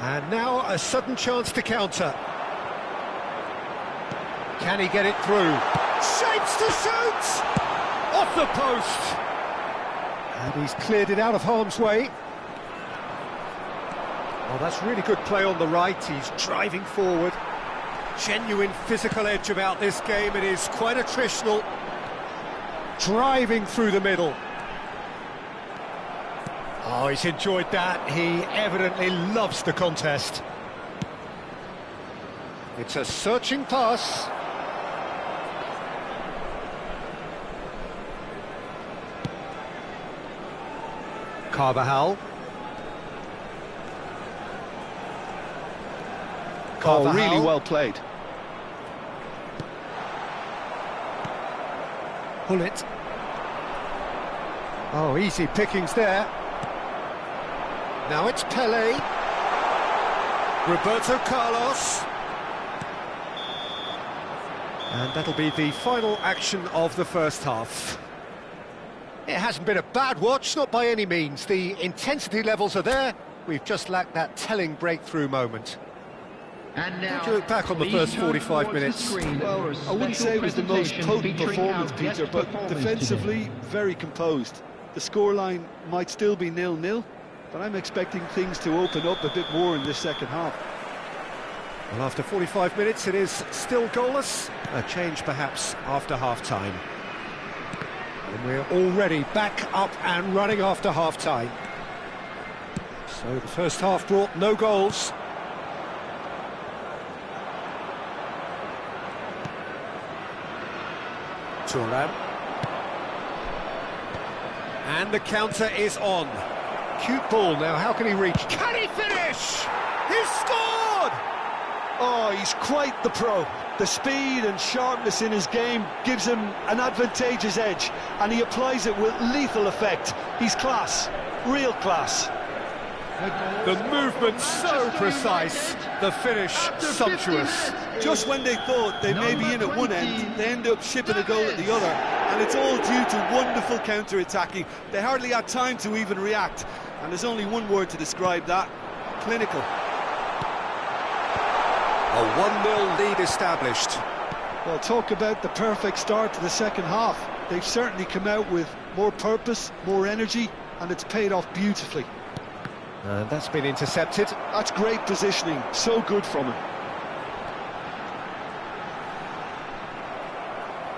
And now a sudden chance to counter. Can he get it through? Shapes to shoot! Off the post! And he's cleared it out of harm's way. Oh, that's really good play on the right. He's driving forward. Genuine physical edge about this game. It is quite attritional. Driving through the middle. Oh, he's enjoyed that. He evidently loves the contest. It's a searching pass. Carvajal. Oh, really well played. Pull it. Oh, easy pickings there. Now it's Pelé. Roberto Carlos. And that'll be the final action of the first half. It hasn't been a bad watch, not by any means. The intensity levels are there. We've just lacked that telling breakthrough moment. And now, how do you look back on the first 45 minutes? Well, I wouldn't say it was the most potent performance, Peter, but defensively, very composed. The scoreline might still be 0-0, but I'm expecting things to open up a bit more in this second half. Well, after 45 minutes, it is still goalless. A change, perhaps, after half-time. And we're already back up and running after half-time. So the first half brought no goals. Thuram. And the counter is on. Cute ball now, how can he reach? Can he finish? He's scored! Oh, he's quite the pro. The speed and sharpness in his game gives him an advantageous edge, and he applies it with lethal effect. He's class, real class. The movement so precise, the finish sumptuous. Just when they thought they may be in at one end, they end up shipping a goal at the other, and it's all due to wonderful counter-attacking. They hardly had time to even react, and there's only one word to describe that: clinical. A 1-0 lead established. Well, talk about the perfect start to the second half. They've certainly come out with more purpose, more energy, and it's paid off beautifully. And that's been intercepted. That's great positioning, so good from him.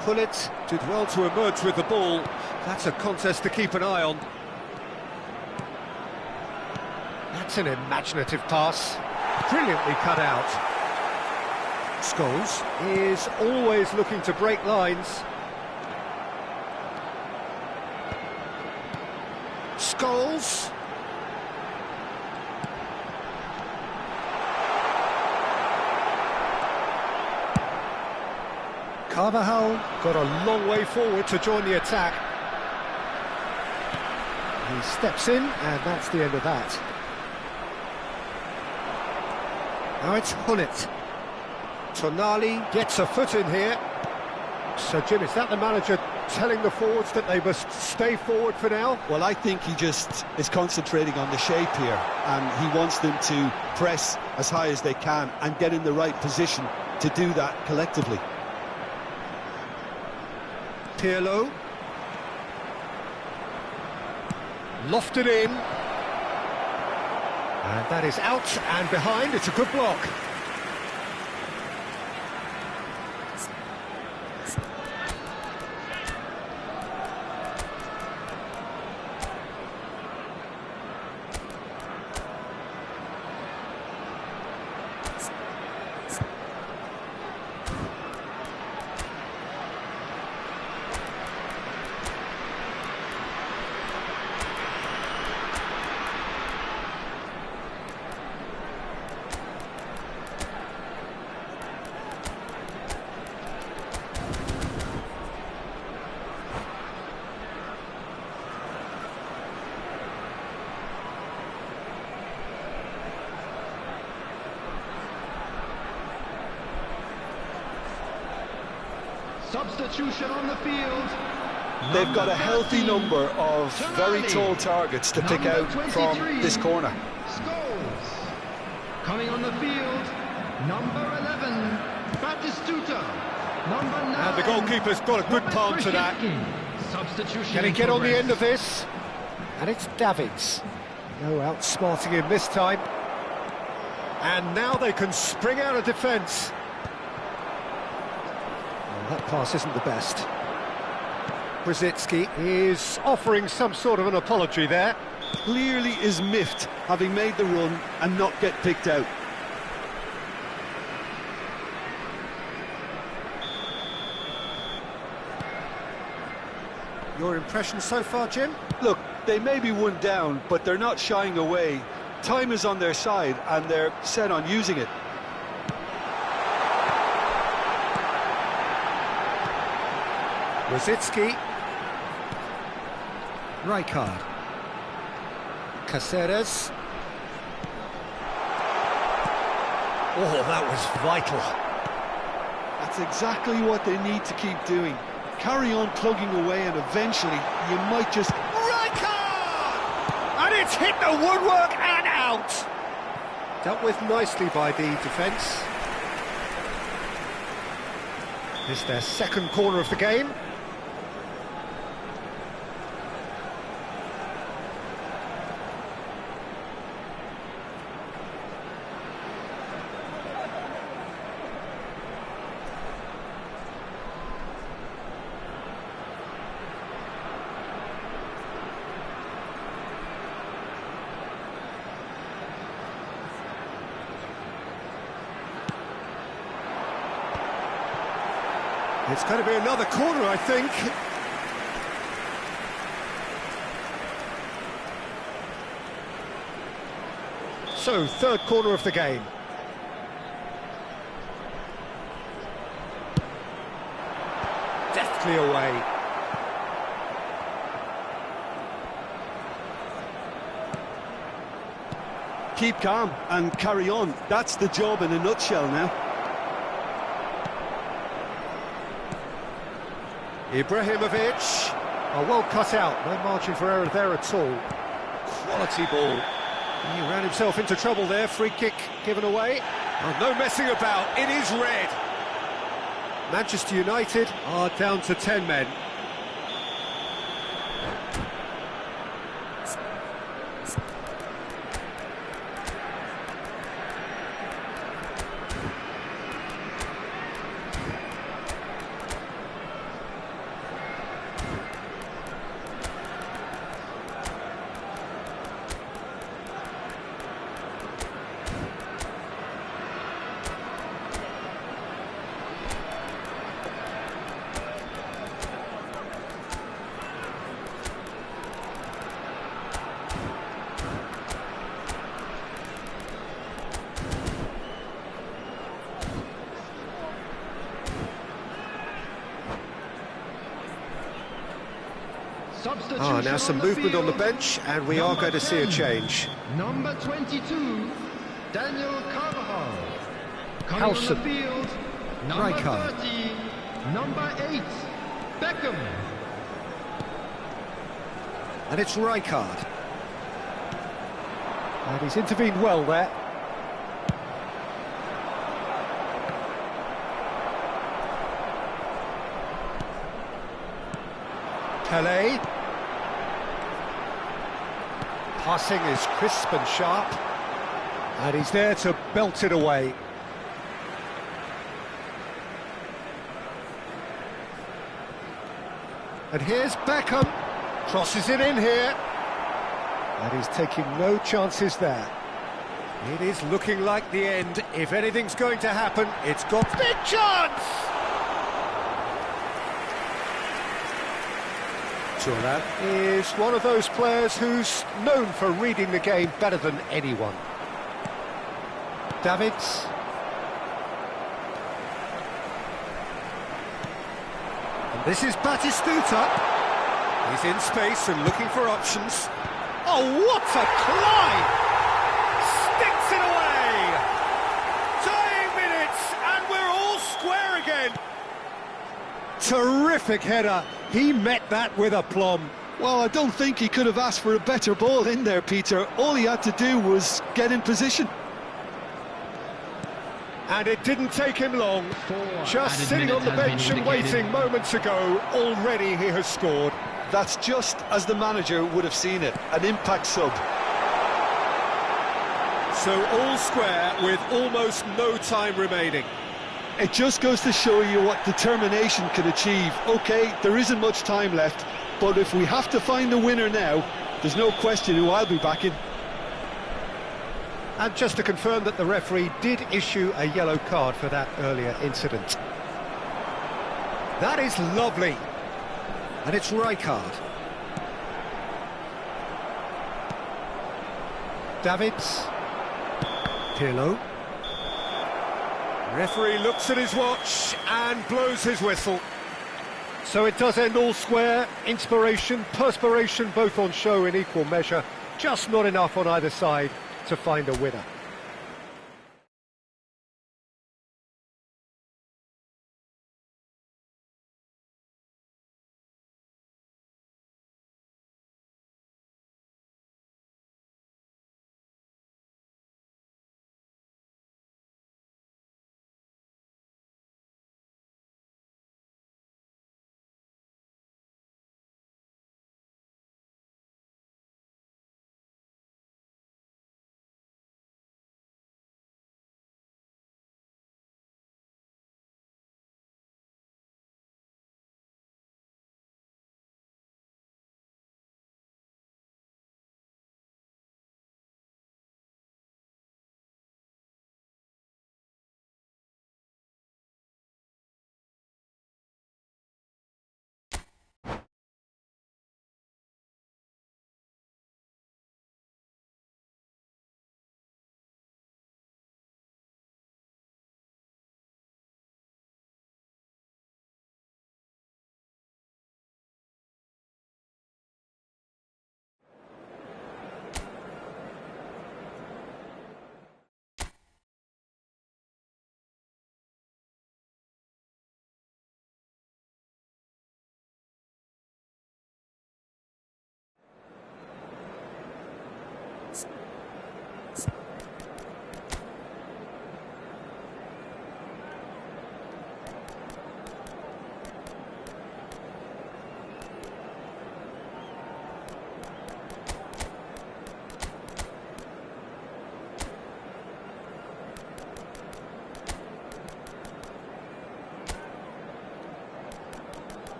Pullet did well to emerge with the ball. That's a contest to keep an eye on. That's an imaginative pass. Brilliantly cut out. Scholes is always looking to break lines. Scholes. Carvajal got a long way forward to join the attack. He steps in, and that's the end of that. Now it's Hullet. Tonali gets a foot in here. So, Jim, is that the manager telling the forwards that they must stay forward for now? Well, I think he just is concentrating on the shape here, and he wants them to press as high as they can and get in the right position to do that collectively. Pirlo. Lofted in. And that is out and behind. It's a good block. Substitution on the field. They've got a healthy number of very tall targets to pick out from this corner. Coming on the field, number 11, Batistuta. Number 9. And the goalkeeper's got a good palm to that. Substitution. Can he get on the end of this? And it's Davids. No outsmarting him this time. And now they can spring out of defence. Well, that pass isn't the best. Brzezinski is offering some sort of an apology there. Clearly is miffed, having made the run and not get picked out. Your impression so far, Jim? Look, they may be one down, but they're not shying away. Time is on their side, and they're set on using it. Brzezinski. Rijkaard. Caceres. Oh, that was vital. That's exactly what they need to keep doing. Carry on plugging away, and eventually you might just... Rijkaard! And it's hit the woodwork and out! Dealt with nicely by the defence. This is their second corner of the game. It's going to be another corner, I think. So, third corner of the game. Deftly away. Keep calm and carry on. That's the job in a nutshell now. Ibrahimovic. Oh, well cut out. No margin for error there at all. Quality ball. He ran himself into trouble there. Free kick given away. Oh, no messing about. It is red. Manchester United are down to 10 men. Now some movement on the bench, and we are going to see a change. Number 22, Daniel Carvajal. Coming on the field, number Rijkaard. 30, number 8, Beckham. And it's Rijkaard. And he's intervened well there. Pelé. Passing is crisp and sharp, and he's there to belt it away. And here's Beckham, crosses it in here, and he's taking no chances there. It is looking like the end. If anything's going to happen, it's got big chance! Thuram is one of those players who's known for reading the game better than anyone. Davids. And this is Batistuta. He's in space and looking for options. Oh, what a climb! Sticks it away! Tying minutes, and we're all square again. Terrific header. He met that with aplomb. Well, I don't think he could have asked for a better ball in there, Peter. All he had to do was get in position. And it didn't take him long. Just Added sitting on minutes the has bench been and indicated. waiting moments ago, already he has scored. That's just as the manager would have seen it, an impact sub. So all square with almost no time remaining. It just goes to show you what determination can achieve. OK, there isn't much time left, but if we have to find a winner now, there's no question who I'll be backing. And just to confirm that the referee did issue a yellow card for that earlier incident. That is lovely. And it's Rijkaard. Davids. Pirlo. Referee looks at his watch and blows his whistle. So it does end all square. Inspiration, perspiration, both on show in equal measure. Just not enough on either side to find a winner.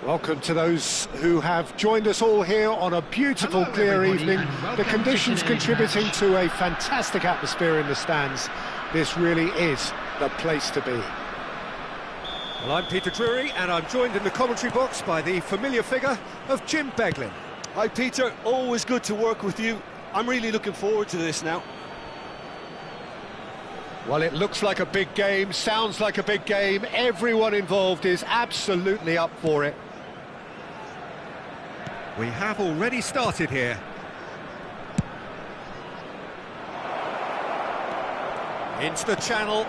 Welcome to those who have joined us all here on a beautiful, Hello, clear everybody, evening. and welcome The to conditions today's contributing match. to a fantastic atmosphere in the stands. This really is the place to be. Well, I'm Peter Drury, and I'm joined in the commentary box by the familiar figure of Jim Beglin. Hi Peter, always good to work with you. I'm really looking forward to this now. Well, it looks like a big game, sounds like a big game. Everyone involved is absolutely up for it. We have already started here. Into the channel.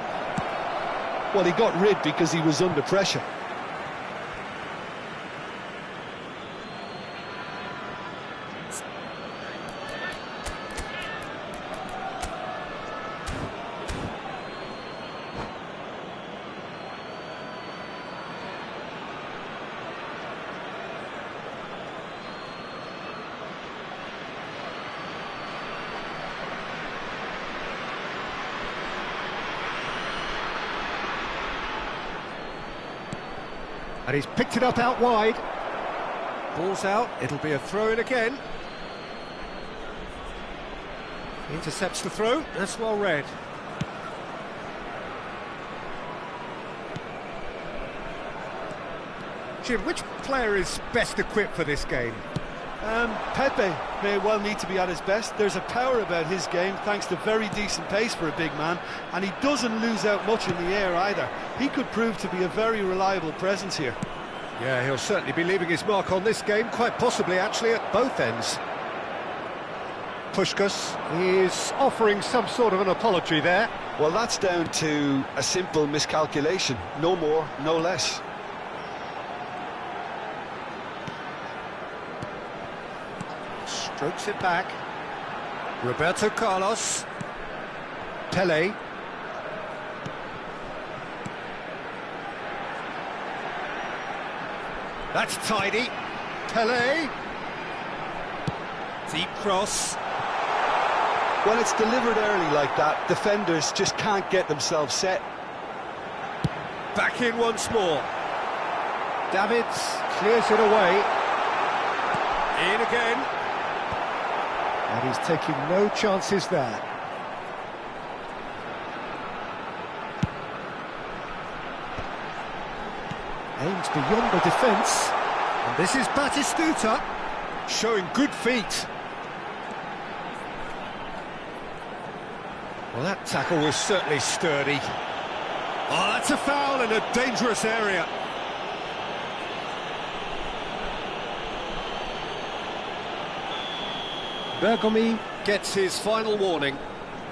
Well, he got rid because he was under pressure. And he's picked it up out wide. Ball's out, it'll be a throw-in again. Intercepts the throw, that's well read. Jim, which player is best equipped for this game? Pepe may well need to be at his best. There's a power about his game thanks to very decent pace for a big man, and he doesn't lose out much in the air either. He could prove to be a very reliable presence here. Yeah, he'll certainly be leaving his mark on this game, quite possibly actually at both ends. Puskás is offering some sort of an apology there. Well, that's down to a simple miscalculation, no more, no less. Strokes it back. Roberto Carlos. Pelé. That's tidy. Pelé. Deep cross. When it's delivered early like that, defenders just can't get themselves set. Back in once more. Davids clears it away. In again. And he's taking no chances there. Aims beyond the defence. And this is Batistuta, showing good feet. Well, that tackle was certainly sturdy. Oh, that's a foul in a dangerous area. Bergomi gets his final warning.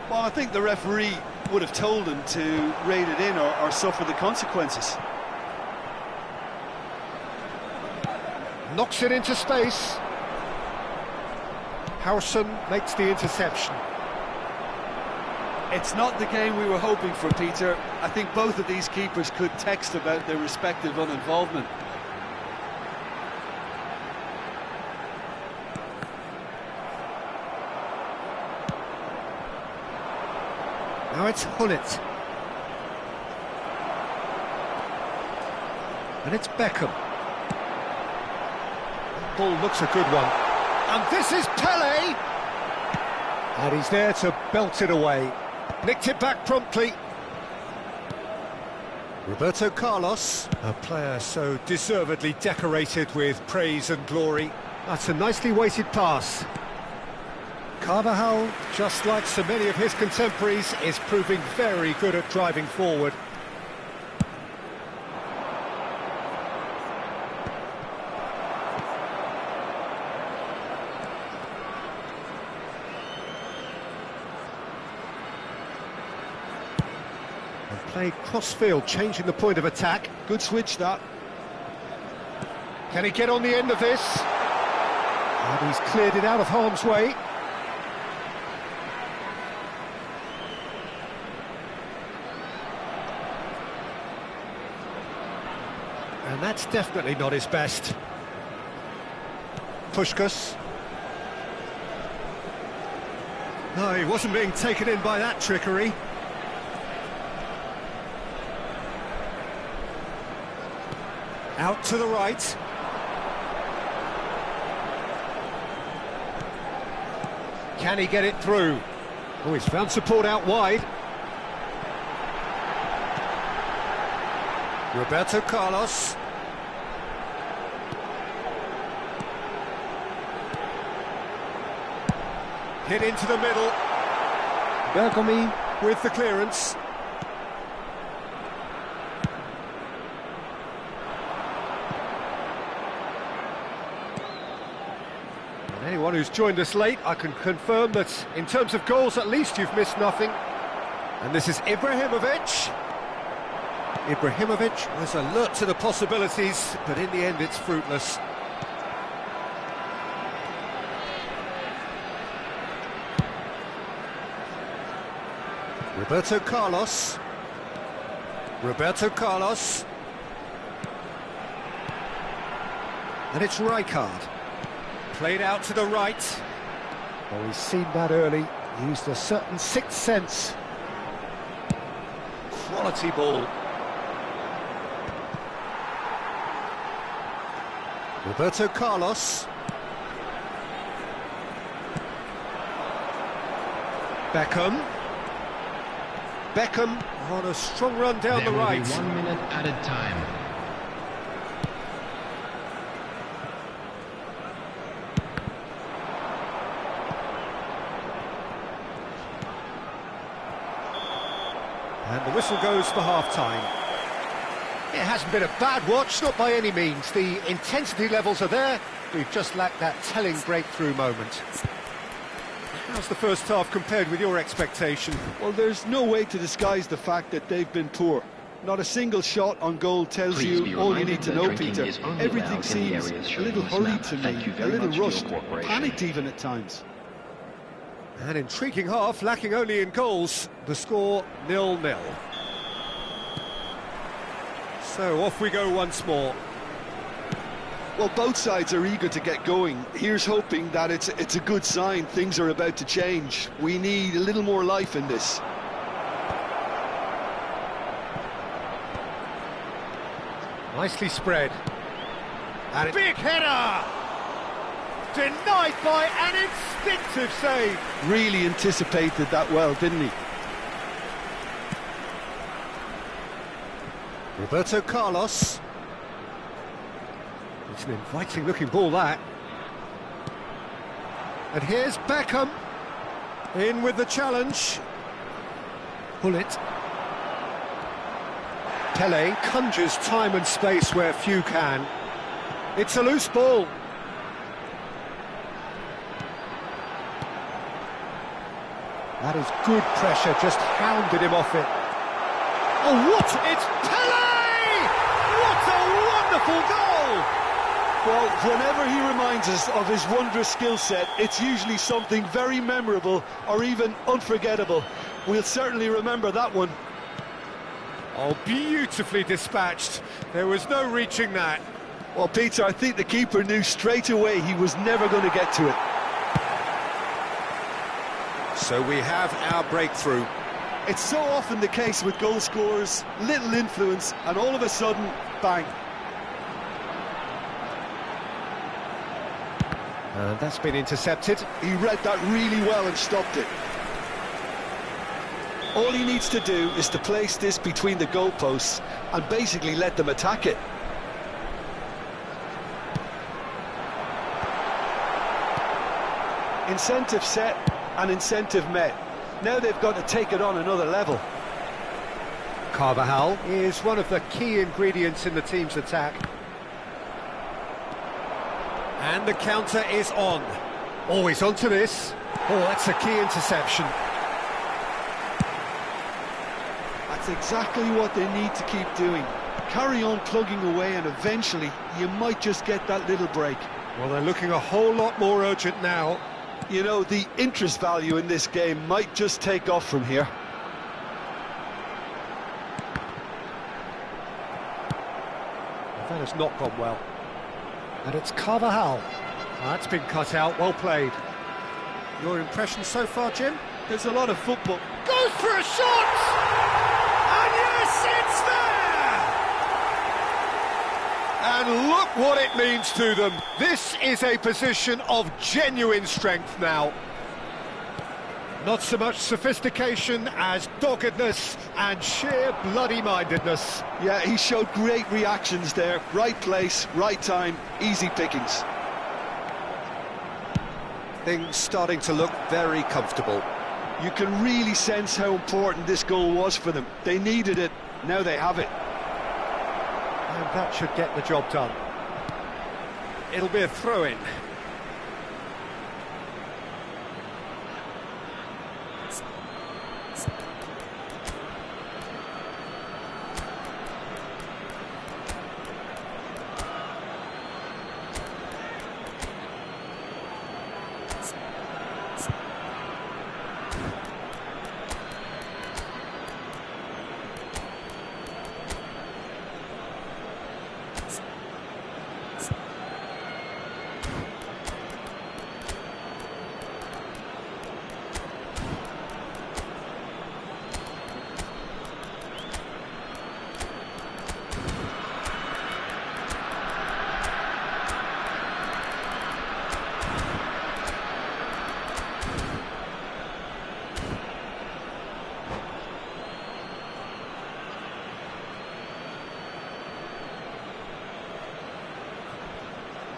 Well, I think the referee would have told him to rein it in or suffer the consequences. Knocks it into space. Howson makes the interception. It's not the game we were hoping for, Peter. I think both of these keepers could text about their respective uninvolvement. Now it's Hullet. And it's Beckham. That ball looks a good one. And this is Pelé! And he's there to belt it away. Nicked it back promptly. Roberto Carlos, a player so deservedly decorated with praise and glory. That's a nicely weighted pass. Carvajal, just like so many of his contemporaries, is proving very good at driving forward. And played cross-field, changing the point of attack. Good switch, that. Can he get on the end of this? And he's cleared it out of harm's way. And that's definitely not his best. Puskás. No, he wasn't being taken in by that trickery. Out to the right. Can he get it through? Oh, he's found support out wide. Roberto Carlos. Hit into the middle. Bergomi with the clearance. Anyone who's joined us late, I can confirm that in terms of goals, at least you've missed nothing. And this is Ibrahimovic. Ibrahimovic was alert to the possibilities, but in the end it's fruitless. Roberto Carlos. Roberto Carlos. And it's Rijkaard. Played out to the right. Oh, he's seen that early. Used a certain sixth sense. Quality ball. Roberto Carlos. Beckham. Beckham on a strong run down the right. There will be 1 minute added time. And the whistle goes for half-time. It hasn't been a bad watch, not by any means. The intensity levels are there. We've just lacked that telling breakthrough moment. How's the first half compared with your expectation? Well, there's no way to disguise the fact that they've been poor. Not a single shot on goal tells you all you need to know, Peter. Everything seems a little hurried to me, a little rushed, panicked even at times. An intriguing half, lacking only in goals. The score 0-0. So off we go once more. Well, both sides are eager to get going. Here's hoping that it's a good sign. Things are about to change. We need a little more life in this. Nicely spread. And a big header! Denied by an instinctive save. Really anticipated that well, didn't he? Roberto Carlos. It's an inviting looking ball, that. And here's Beckham. In with the challenge. Bullet. Pele conjures time and space where few can. It's a loose ball. That is good pressure, just hounded him off it. Oh, what? It's Pele! What a wonderful goal! Well, whenever he reminds us of his wondrous skill set, it's usually something very memorable or even unforgettable. We'll certainly remember that one. Oh, beautifully dispatched. There was no reaching that. Well, Peter, I think the keeper knew straight away he was never going to get to it. So we have our breakthrough. It's so often the case with goal scorers, little influence, and all of a sudden, bang. That's been intercepted. He read that really well and stopped it. All he needs to do is to place this between the goalposts and basically let them attack it. Incentive set and incentive met. Now they've got to take it on another level. Carvajal is one of the key ingredients in the team's attack. And the counter is on. Always onto this. Oh, that's a key interception. That's exactly what they need to keep doing. Carry on plugging away and eventually you might just get that little break. Well, they're looking a whole lot more urgent now. You know, the interest value in this game might just take off from here. That has not gone well. And it's Carvajal. That's been cut out, well played. Your impression so far, Jim? There's a lot of football. Goes for a shot! And yes, it's there! And look what it means to them. This is a position of genuine strength now. Not so much sophistication as doggedness and sheer bloody-mindedness. Yeah, he showed great reactions there. Right place, right time, easy pickings. Things starting to look very comfortable. You can really sense how important this goal was for them. They needed it, now they have it. And that should get the job done. It'll be a throw-in.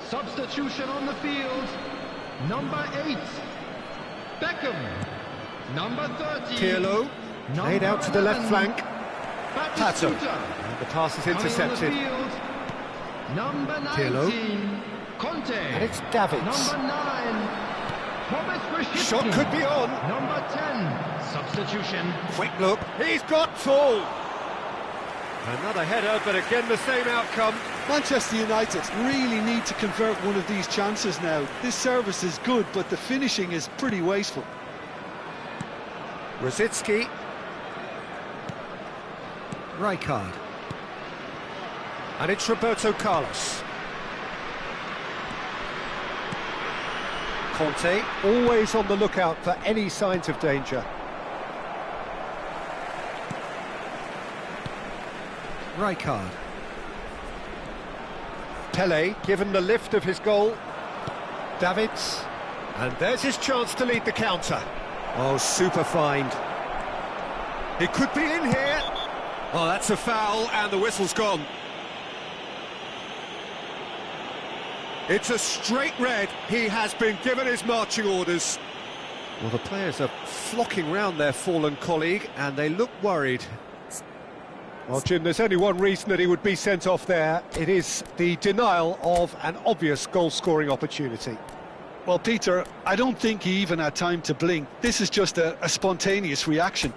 Substitution on the field. Number 8, Beckham. Number 30, Pirlo, laid out to the left flank. Pato. And the pass is intercepted. Number 19, Pirlo. Conte. And it's Davids. Number 9, Thomas Rashitsky. Shot could be on. Number 10, substitution. Quick look. He's got tall. Another header, but again the same outcome. Manchester United really need to convert one of these chances now. This service is good, but the finishing is pretty wasteful. Rosicki. Rijkaard. And it's Roberto Carlos. Conte, always on the lookout for any signs of danger. Rijkaard. Pele, given the lift of his goal. Davids. And there's his chance to lead the counter. Oh, super find. It could be in here. Oh, that's a foul, and the whistle's gone. It's a straight red. He has been given his marching orders. Well, the players are flocking round their fallen colleague, and they look worried. Well, Jim, there's only one reason that he would be sent off there. It is the denial of an obvious goal-scoring opportunity. Well, Peter, I don't think he even had time to blink. This is just a spontaneous reaction.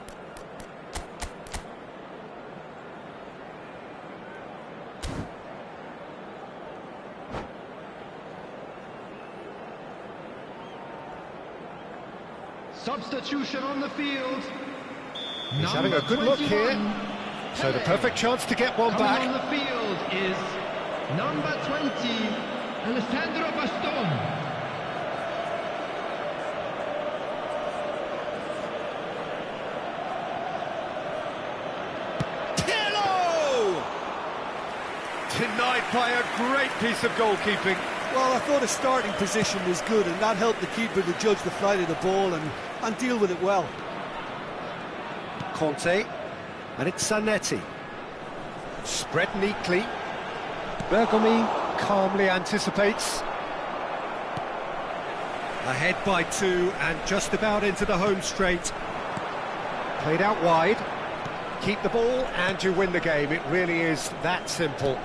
Substitution on the field. He's having a good look here. So the perfect chance to get one back. On the field is number 20, Alessandro Bastone. Pirlo! Denied by a great piece of goalkeeping. Well, I thought his starting position was good, and that helped the keeper to judge the flight of the ball and deal with it well. Conte, and it's Zanetti. Spread neatly. Bergomi calmly anticipates. Ahead by 2 and just about into the home straight. Played out wide. Keep the ball and you win the game. It really is that simple.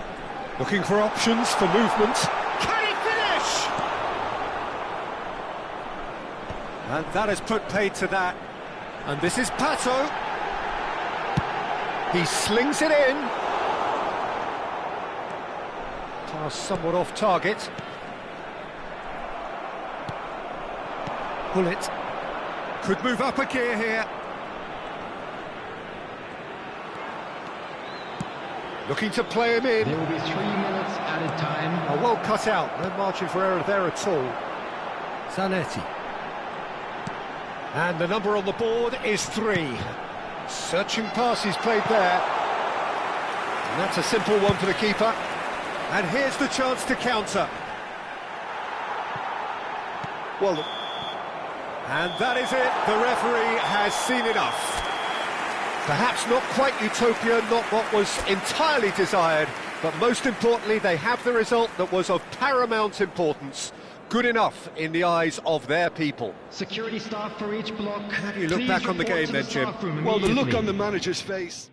Looking for options for movement. Can he finish? And that has put paid to that. And this is Pato. He slings it in. Pass somewhat off target. Bullet. Could move up a gear here. Looking to play him in. There will be 3 minutes added time. Oh, well cut out. No margin for error there at all. Zanetti. And the number on the board is 3. Searching pass he's played there. And that's a simple one for the keeper. And here's the chance to counter. Well, and that is it. The referee has seen enough. Perhaps not quite utopia, not what was entirely desired, but most importantly, they have the result that was of paramount importance. Good enough in the eyes of their people. Security staff for each block. How do you look back on the game then, Jim? Well, the look on the manager's face.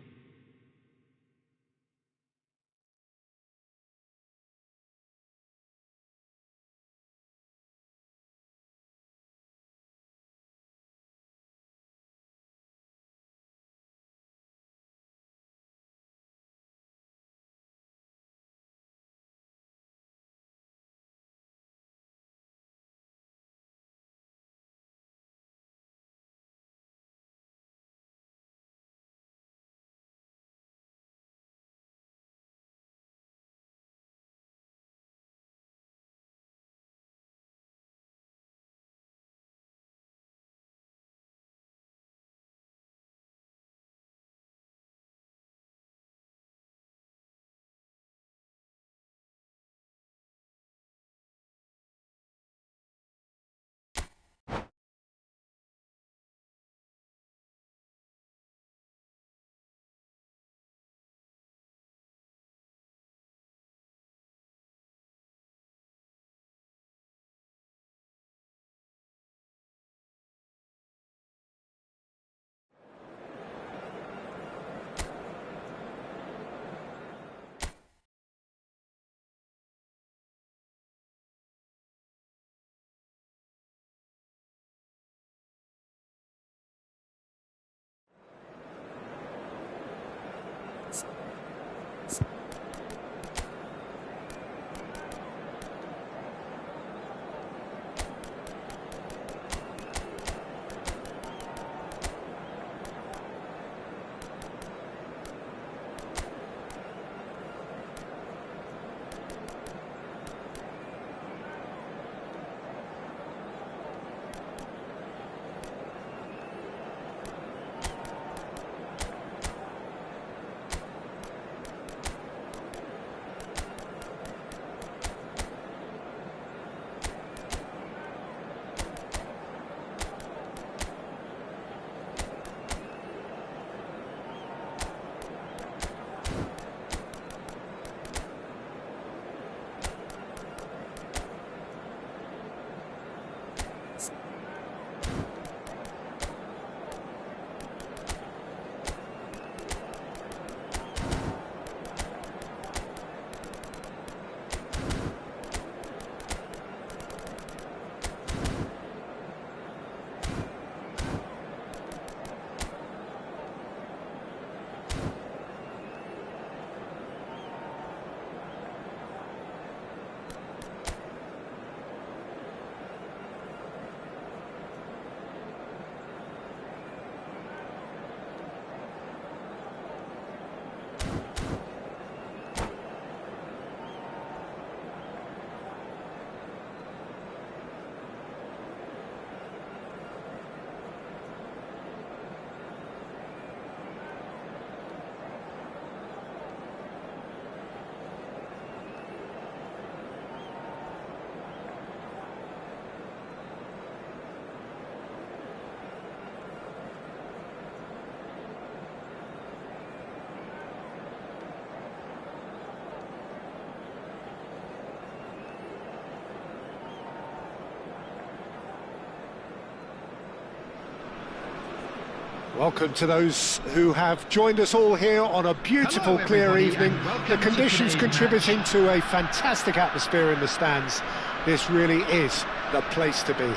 Welcome to those who have joined us all here on a beautiful, clear evening. The conditions contributing to a fantastic atmosphere in the stands. This really is the place to be.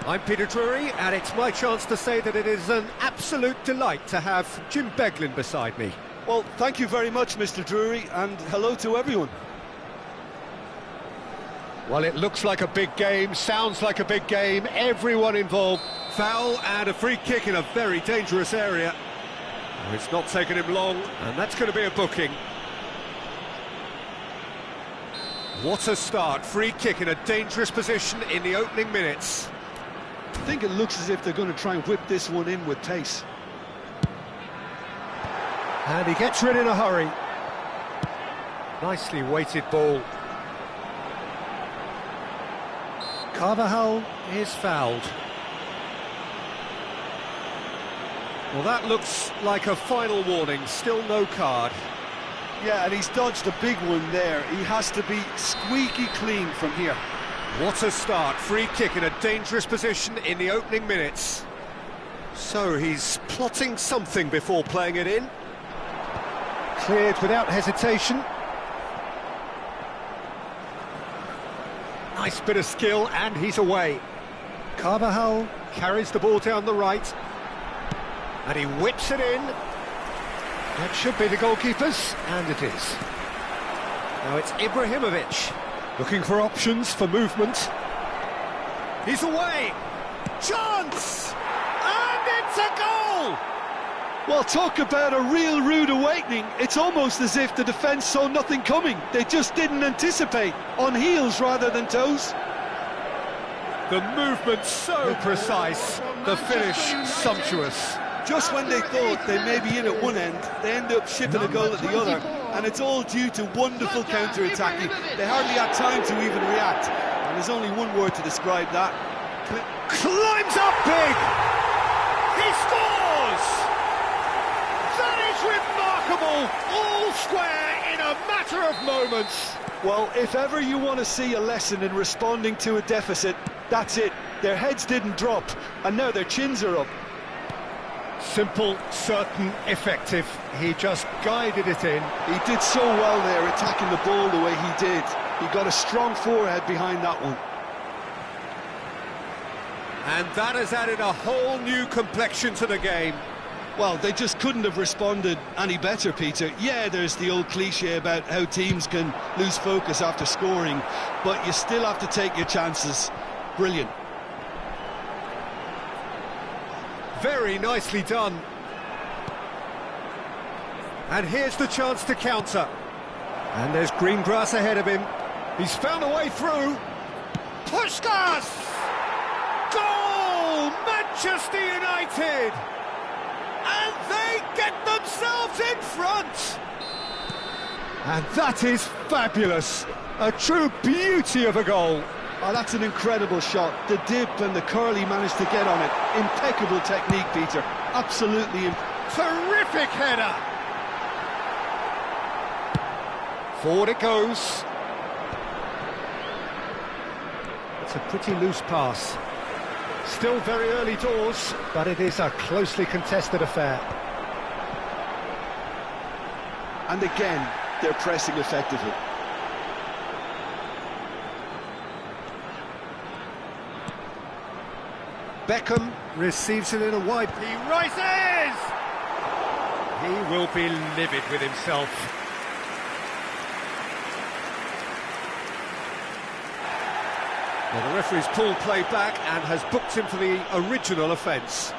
I'm Peter Drury, and it's my chance to say that it is an absolute delight to have Jim Beglin beside me. Well, thank you very much, Mr. Drury, and hello to everyone. Well, it looks like a big game, sounds like a big game, everyone involved. Foul and a free kick in a very dangerous area. It's not taken him long, and that's going to be a booking. What a start, free kick in a dangerous position in the opening minutes. I think it looks as if they're going to try and whip this one in with pace. And he gets rid in a hurry. Nicely weighted ball. Carvajal is fouled. Well, that looks like a final warning, still no card. Yeah, and he's dodged a big one there. He has to be squeaky clean from here. What a start, free kick in a dangerous position in the opening minutes. So he's plotting something before playing it in. Cleared without hesitation. Nice bit of skill, and he's away. Carvajal carries the ball down the right. And he whips it in. That should be the goalkeeper's, and it is. Now it's Ibrahimovic, looking for options for movement. He's away! Chance! And it's a goal! Well, talk about a real rude awakening. It's almost as if the defence saw nothing coming. They just didn't anticipate, on heels rather than toes. The movement so precise, the finish sumptuous. Just when they thought they may be in at one end, they end up shipping a goal at the other, and it's all due to wonderful counter-attacking. They hardly had time to even react, and there's only one word to describe that. Climbs up big! He scores! That is remarkable! All square in a matter of moments. Well, if ever you want to see a lesson in responding to a deficit, that's it. Their heads didn't drop, and now their chins are up. Simple, certain, effective. He just guided it in. He did so well there, attacking the ball the way he did. He got a strong forehead behind that one. And that has added a whole new complexion to the game. Well, they just couldn't have responded any better, Peter. Yeah, there's the old cliche about how teams can lose focus after scoring, but you still have to take your chances. Brilliant. Very nicely done. And here's the chance to counter. And there's green grass ahead of him. He's found a way through. Puskás! Goal! Manchester United! And they get themselves in front! And that is fabulous. A true beauty of a goal. Oh, that's an incredible shot. The dip and the curl he managed to get on it. Impeccable technique, Peter. Absolutely. Terrific header. Forward it goes. It's a pretty loose pass. Still very early doors, but it is a closely contested affair. And again, they're pressing effectively. Beckham receives it in a wide. He rises! He will be livid with himself. Well, the referee's pulled play back and has booked him for the original offence.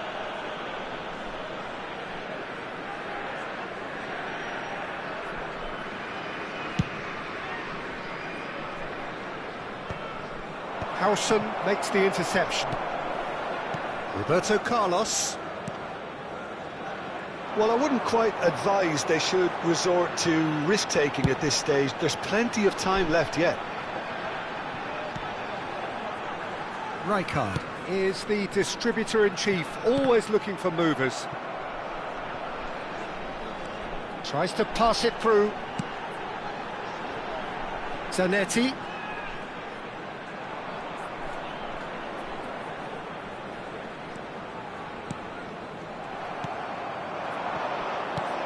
Howson makes the interception. Roberto Carlos. Well, I wouldn't quite advise they should resort to risk-taking at this stage. There's plenty of time left yet. Rijkaard is the distributor-in-chief, always looking for movers. Tries to pass it through. Zanetti.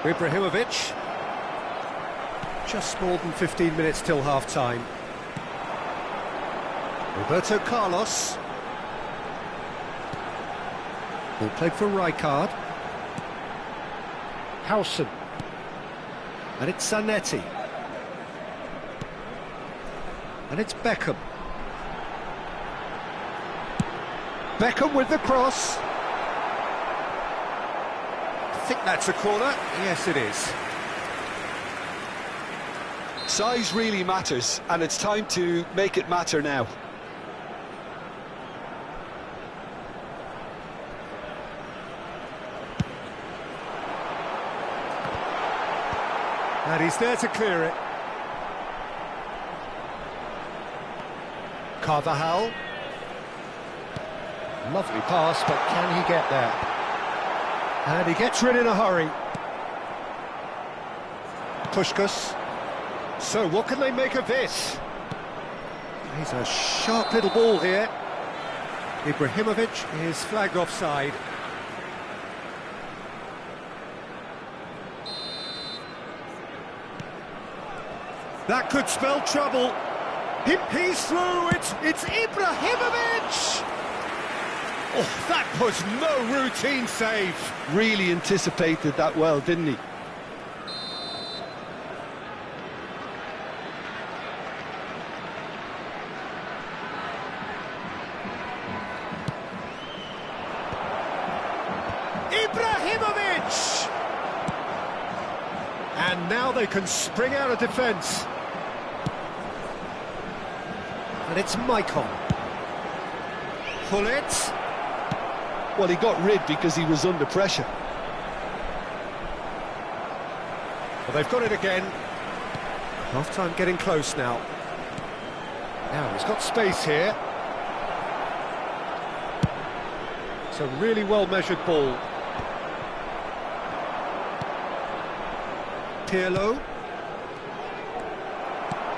Ibrahimovic. Just more than 15 minutes till half-time. Roberto Carlos. Ball played for Rijkaard. Howson. And it's Zanetti. And it's Beckham. Beckham with the cross. I think that's a corner. Yes, it is. Size really matters, and it's time to make it matter now. And he's there to clear it. Carvajal. Lovely pass, but can he get there? And he gets rid in a hurry. Puskás. So, what can they make of this? He's a sharp little ball here. Ibrahimovic is flagged offside. That could spell trouble. He's through. It's Ibrahimovic! Oh, that was no routine save. Really anticipated that well, didn't he? Ibrahimovic! And now they can spring out of defence. And it's Maicon. Hullet. Well, he got rid because he was under pressure. Well, they've got it again. Half-time getting close now. Now, he's got space here. It's a really well-measured ball. Pirlo.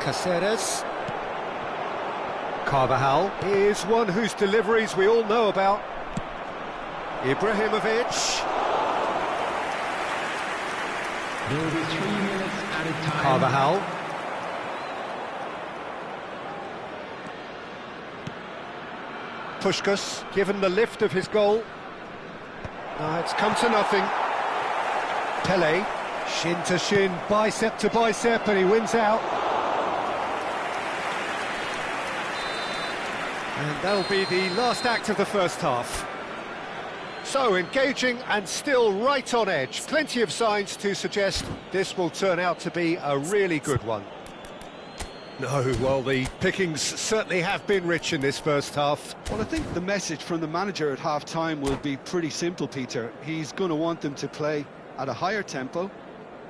Caceres. Carvajal is one whose deliveries we all know about. Ibrahimovic. There will be 3 minutes at a time. Carvajal. Puskás, given the lift of his goal. It's come to nothing. Pelé, shin to shin, bicep to bicep, and he wins out. And that'll be the last act of the first half. So, engaging and still right on edge. Plenty of signs to suggest this will turn out to be a really good one. No, well, the pickings certainly have been rich in this first half. Well, I think the message from the manager at half-time will be pretty simple, Peter. He's going to want them to play at a higher tempo,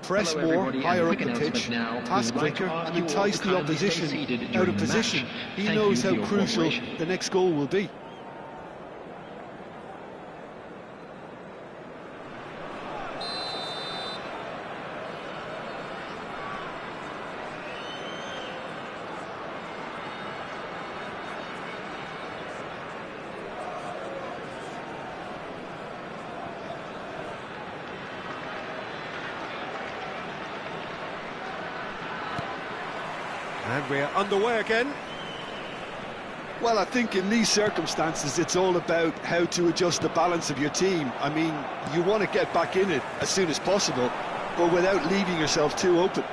press more, higher up the pitch, pass quicker, and entice the opposition out of position. He knows how crucial the next goal will be. And we're underway again. Well, I think in these circumstances, it's all about how to adjust the balance of your team. I mean, you want to get back in it as soon as possible, but without leaving yourself too open.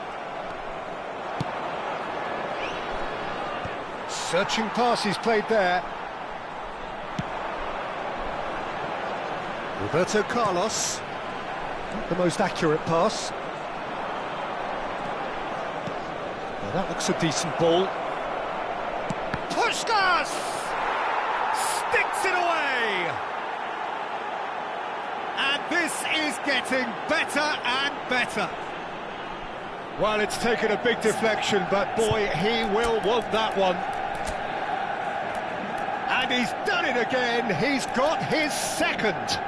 Searching pass he's played there. Roberto Carlos. Not the most accurate pass. Well, that looks a decent ball. Puskás! Sticks it away! And this is getting better and better. Well, it's taken a big deflection, but boy, he will want that one. And he's done it again. He's got his second.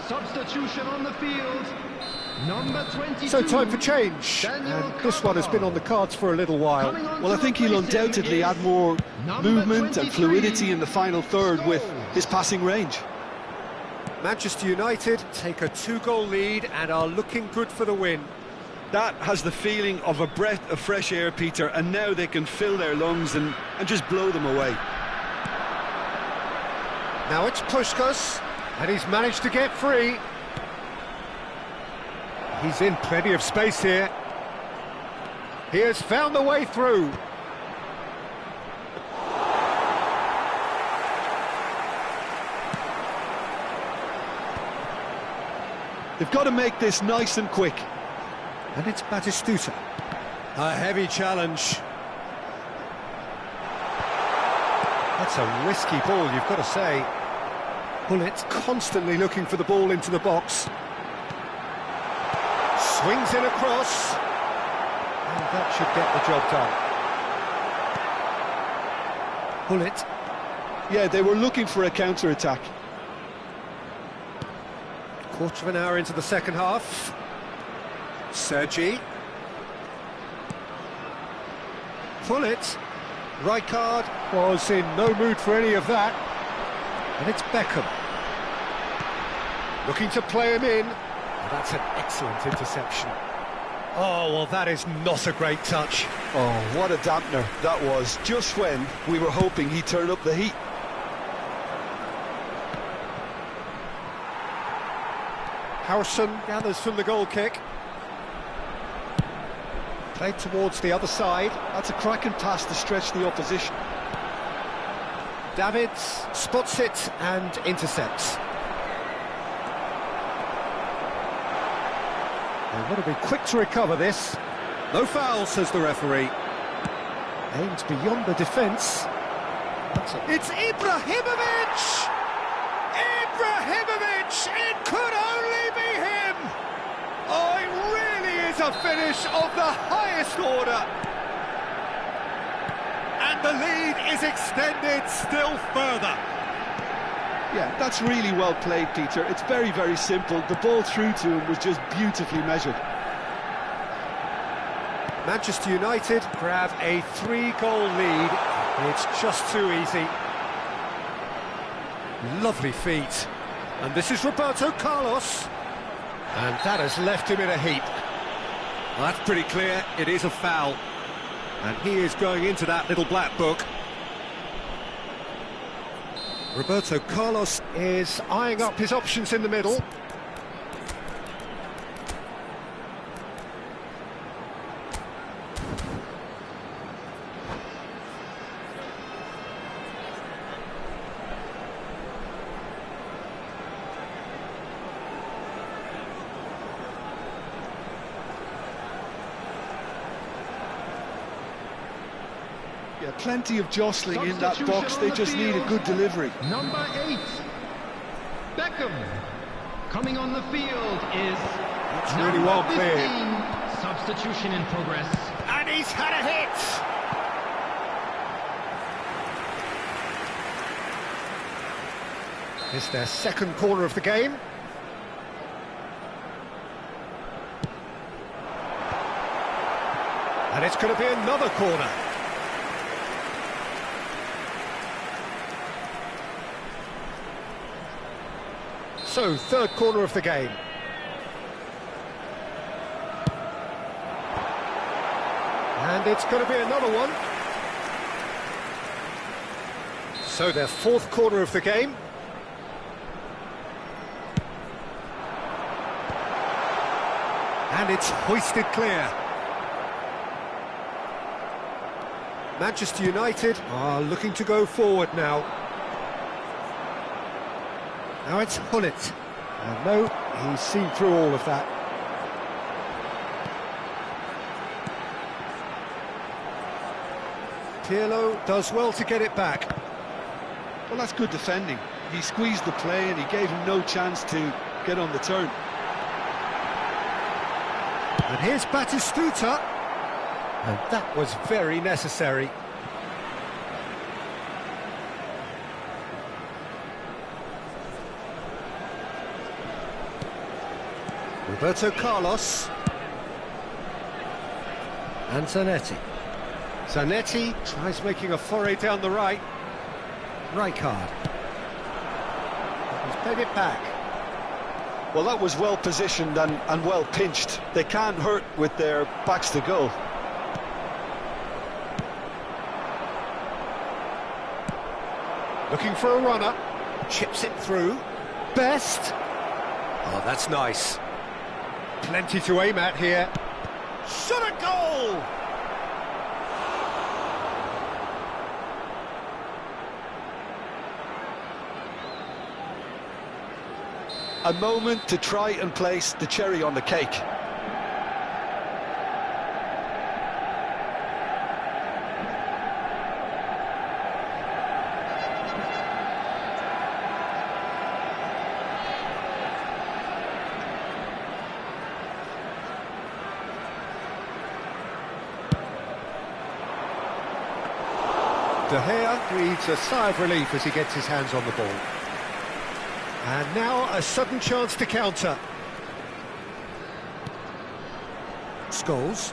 Substitution on the field. Number 22. So time for change, and this one has been on the cards for a little while. Well, I think he'll undoubtedly add more movement and fluidity in the final third with his passing range. Manchester United take a 2-goal lead and are looking good for the win. That has the feeling of a breath of fresh air, Peter, and now they can fill their lungs and just blow them away. Now it's Puskás, and he's managed to get free. He's in plenty of space here. He has found the way through. They've got to make this nice and quick. And it's Batistuta. A heavy challenge. That's a risky ball, you've got to say. Bullett's constantly looking for the ball into the box. Swings in across. And that should get the job done. Bullet. Yeah, they were looking for a counter-attack. Quarter of an hour into the second half. Sergi. Bullet. Rijkaard was in no mood for any of that. And it's Beckham. Looking to play him in. And that's an excellent interception. Oh, well, that is not a great touch. Oh, what a dampener that was, just when we were hoping he'd turn up the heat. Harrison gathers from the goal kick. Played towards the other side. That's a cracking pass to stretch the opposition. Davids spots it and intercepts. They want to be quick to recover this. No foul, says the referee. Aims beyond the defence. It's Ibrahimovic! Ibrahimovic! It could only be him! Oh, it really is a finish of the highest order. And the lead is extended still further. Yeah, that's really well played, Peter. It's very, very simple. The ball through to him was just beautifully measured. Manchester United grab a 3-goal lead. It's just too easy. Lovely feet. And this is Roberto Carlos. And that has left him in a heap. Well, that's pretty clear. It is a foul. And he is going into that little black book. Roberto Carlos is eyeing up his options in the middle. Yeah, plenty of jostling in that box. They just need a good delivery. Number 8, Beckham. Coming on the field is That's really well cleared. Substitution in progress. And he's had a hit! It's their second corner of the game. And it's going to be another corner. So, third corner of the game. And it's going to be another one. So, their fourth corner of the game. And it's hoisted clear. Manchester United are looking to go forward now. Now it's Hullet. And no, he's seen through all of that. Pirlo does well to get it back. Well, that's good defending. He squeezed the play and he gave him no chance to get on the turn. And here's Batistuta. And that was very necessary. Roberto Carlos. And Zanetti. Zanetti tries making a foray down the right. Rijkaard. He's played it back. Well, that was well positioned and well pinched. They can't hurt with their backs to goal. Looking for a runner. Chips it through. Best. Oh, that's nice. Plenty to aim at here. Shot a goal! A moment to try and place the cherry on the cake. De Gea breathes a sigh of relief as he gets his hands on the ball. And now a sudden chance to counter. Scholes.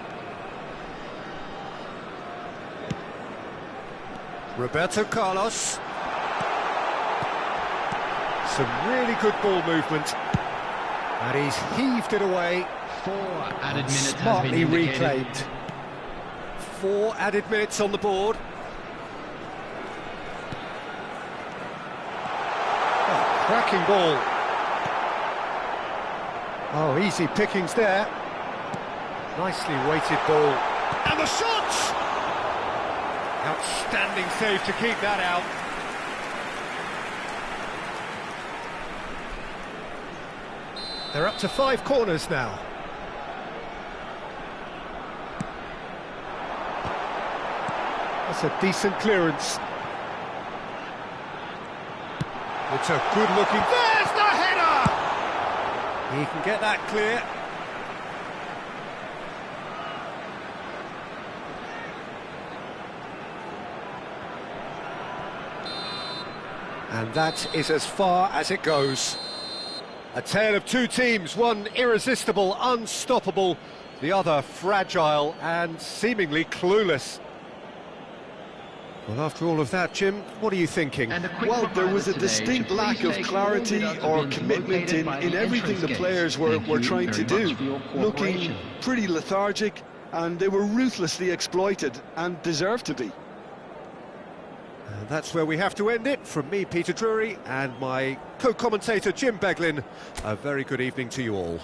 Roberto Carlos. Some really good ball movement. And he's heaved it away. 4 added minutes Smartly has been indicated. reclaimed. 4 added minutes on the board. Cracking ball. Oh, easy pickings there. Nicely weighted ball. And the shot! Outstanding save to keep that out. They're up to 5 corners now. That's a decent clearance. It's a good-looking... There's the header! He can get that clear. And that is as far as it goes. A tale of 2 teams, one irresistible, unstoppable, the other fragile and seemingly clueless. Well, after all of that, Jim, what are you thinking? Well, there was a distinct lack of clarity or commitment in everything the players were trying to do. Looking pretty lethargic, and they were ruthlessly exploited and deserved to be. And that's where we have to end it. From me, Peter Drury, and my co-commentator, Jim Beglin, a very good evening to you all.